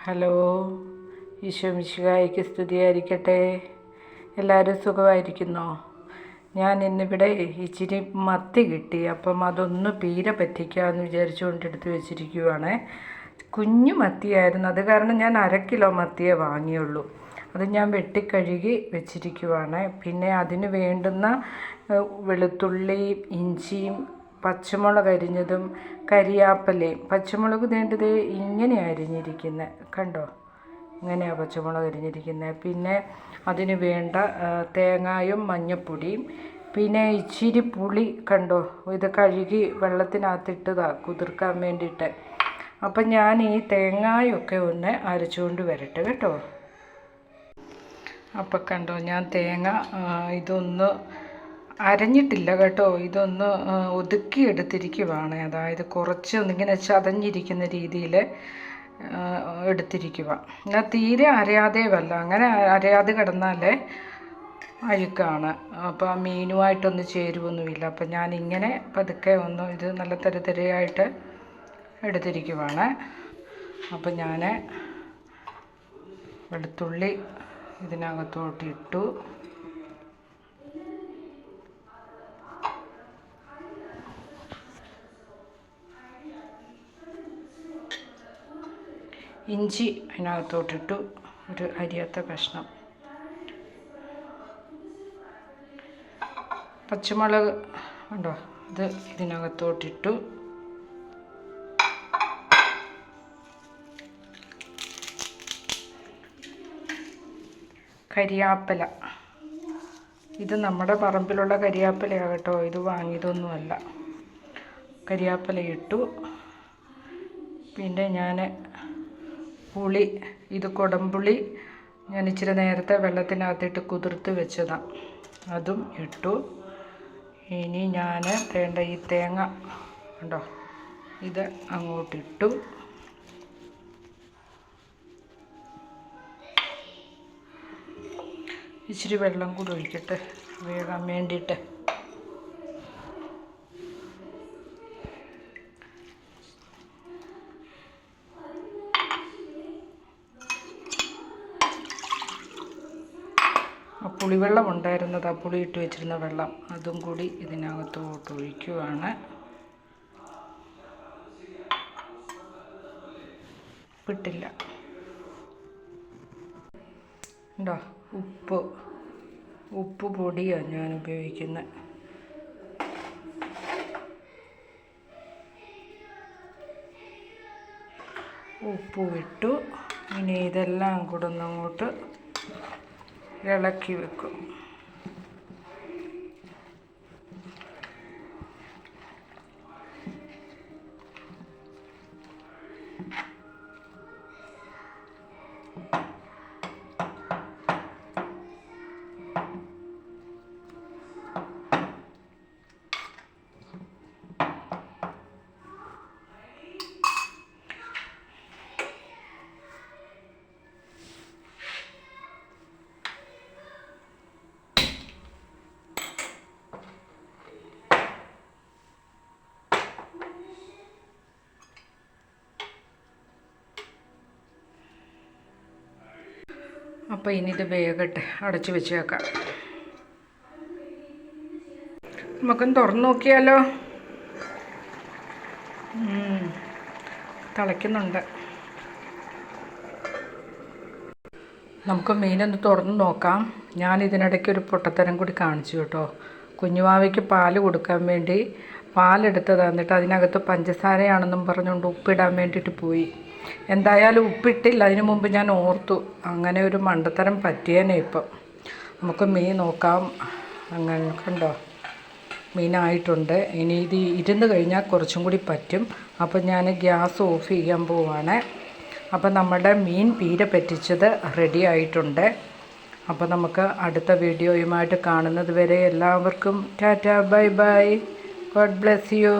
Hello, Isho മിശിഹായ്ക്ക് സ്തുതിയായിരിക്കട്ടെ. എല്ലാവരും സുഖമായിരിക്കുന്നോ? ഞാൻ ഇന്നിവിടെ ഇച്ചിരി മത്തി കിട്ടി, അപ്പം അതൊന്ന് പീര പറ്റിക്കാമെന്ന് വിചാരിച്ചുകൊണ്ട് എടുത്ത് വെച്ചിരിക്കുവാണ്. കുഞ്ഞു മത്തിയായിരുന്നു, അത് കാരണം ഞാൻ 1/2 കിലോ മത്തിയേ വാങ്ങിയുള്ളൂ. അത് ഞാൻ വെട്ടിക്കഴുകി വെച്ചിരിക്കുവാണ്. പിന്നെ അതിന് വേണ്ടുന്ന വെളുത്തുള്ളി, ഇഞ്ചിയും, പച്ചമുളക് അരിഞ്ഞതും, കരിയാപ്പലയും. പച്ചമുളക് വേണ്ടത് ഇങ്ങനെയാണ് അരിഞ്ഞിരിക്കുന്നത്, കണ്ടോ? ഇങ്ങനെയാണ് പച്ചമുളക് അരിഞ്ഞിരിക്കുന്നത്. പിന്നെ അതിന് വേണ്ട തേങ്ങായും മഞ്ഞൾപ്പൊടിയും, പിന്നെ ഇച്ചിരി പുളി, കണ്ടോ? ഇത് കഴുകി വെള്ളത്തിനകത്തിട്ടതാണ് കുതിർക്കാൻ വേണ്ടിയിട്ട്. അപ്പം ഞാൻ ഈ തേങ്ങായൊക്കെ ഒന്ന് അരച്ചുകൊണ്ട് വരട്ടെ കേട്ടോ. അപ്പം കണ്ടോ, ഞാൻ തേങ്ങ ഇതൊന്ന് അരഞ്ഞിട്ടില്ല കേട്ടോ, ഇതൊന്ന് ഒതുക്കി എടുത്തിരിക്കുവാണ്. അതായത് കുറച്ച് ഒന്നിങ്ങനെ ചതഞ്ഞിരിക്കുന്ന രീതിയിൽ എടുത്തിരിക്കുക. ഞാൻ തീരെ അരയാതെ വല്ല, അങ്ങനെ അരയാതെ കിടന്നാൽ അഴുക്കാണ്. അപ്പം മീനുമായിട്ടൊന്നും ചേരുവൊന്നുമില്ല. അപ്പം ഞാനിങ്ങനെ പതുക്കെ ഒന്ന് ഇത് നല്ല തരിതരയായിട്ട് എടുത്തിരിക്കുവാണ്. അപ്പം ഞാൻ വെളുത്തുള്ളി ഇതിനകത്തോട്ട് ഇട്ടു. ഇഞ്ചി അതിനകത്തോട്ടിട്ടു, ഒരു അരിയാത്ത കഷ്ണം. പച്ചമുളക് ഉണ്ടോ, ഇത് ഇതിനകത്തോട്ടിട്ടു. കരിയാപ്പല, ഇത് നമ്മുടെ പറമ്പിലുള്ള കരിയാപ്പലയാണ് കേട്ടോ, ഇത് വാങ്ങിയതൊന്നുമല്ല. കരിയാപ്പല ഇട്ടു. പിന്നെ ഞാൻ പുളി, ഇത് കുടംപുളി ഞാൻ ഇച്ചിരി നേരത്തെ വെള്ളത്തിനകത്തിട്ട് കുതിർത്ത് വെച്ചതാണ്, അതും ഇട്ടു. ഇനി ഞാൻ വേണ്ട ഈ തേങ്ങ ഉണ്ടോ, ഇത് അങ്ങോട്ടിട്ടു. ഇച്ചിരി വെള്ളം കൂടി ഒഴിക്കട്ടെ വേകാൻ വേണ്ടിയിട്ട്. പുളിവെള്ളം ഉണ്ടായിരുന്നത്, ആ പുളി ഇട്ട് വെച്ചിരുന്ന വെള്ളം, അതും കൂടി ഇതിനകത്തോട്ട് ഒഴിക്കുവാണ്. ഉപ്പിട്ടില്ല. ഉണ്ടോ, ഉപ്പ് പൊടിയാണ് ഞാൻ ഉപയോഗിക്കുന്നത്. ഉപ്പ് ഇട്ടു. ഇനി ഇതെല്ലാം കൂടെ ഒന്നങ്ങോട്ട് ഇളക്കി വെക്കും. അപ്പോൾ ഇനി ഇത് വേഗട്ടെ, അടച്ചു വെച്ചേക്കാം. നമുക്കൊന്ന് തുറന്നു നോക്കിയാലോ. തിളയ്ക്കുന്നുണ്ട്. നമുക്ക് മീനൊന്ന് തുറന്ന് നോക്കാം. ഞാൻ ഇതിനിടയ്ക്ക് ഒരു പൊട്ടത്തരം കൂടി കാണിച്ചു കേട്ടോ. കുഞ്ഞുവാവയ്ക്ക് പാല് കൊടുക്കാൻ വേണ്ടി പാലെടുത്ത് തന്നിട്ട് അതിനകത്ത് പഞ്ചസാരയാണെന്നും പറഞ്ഞുകൊണ്ട് ഉപ്പിടാൻ വേണ്ടിയിട്ട് പോയി. എന്തായാലും ഉപ്പിട്ടില്ല. അതിന് മുമ്പ് ഞാൻ ഓർത്തു, അങ്ങനെ ഒരു മണ്ടത്തരം പറ്റിയേനെ. ഇപ്പം നമുക്ക് മീൻ നോക്കാം. അങ്ങനെ കണ്ടോ, മീനായിട്ടുണ്ട്. ഇനി ഇത് ഇരുന്ന് കഴിഞ്ഞാൽ കുറച്ചും കൂടി പറ്റും. അപ്പം ഞാൻ ഗ്യാസ് ഓഫ് ചെയ്യാൻ പോവാണ്. അപ്പം നമ്മുടെ മീൻ പീര പറ്റിച്ചത് റെഡി ആയിട്ടുണ്ട്. അപ്പോൾ നമുക്ക് അടുത്ത വീഡിയോയുമായിട്ട് കാണുന്നത് വരെ എല്ലാവർക്കും Tata, bye bye, God bless you.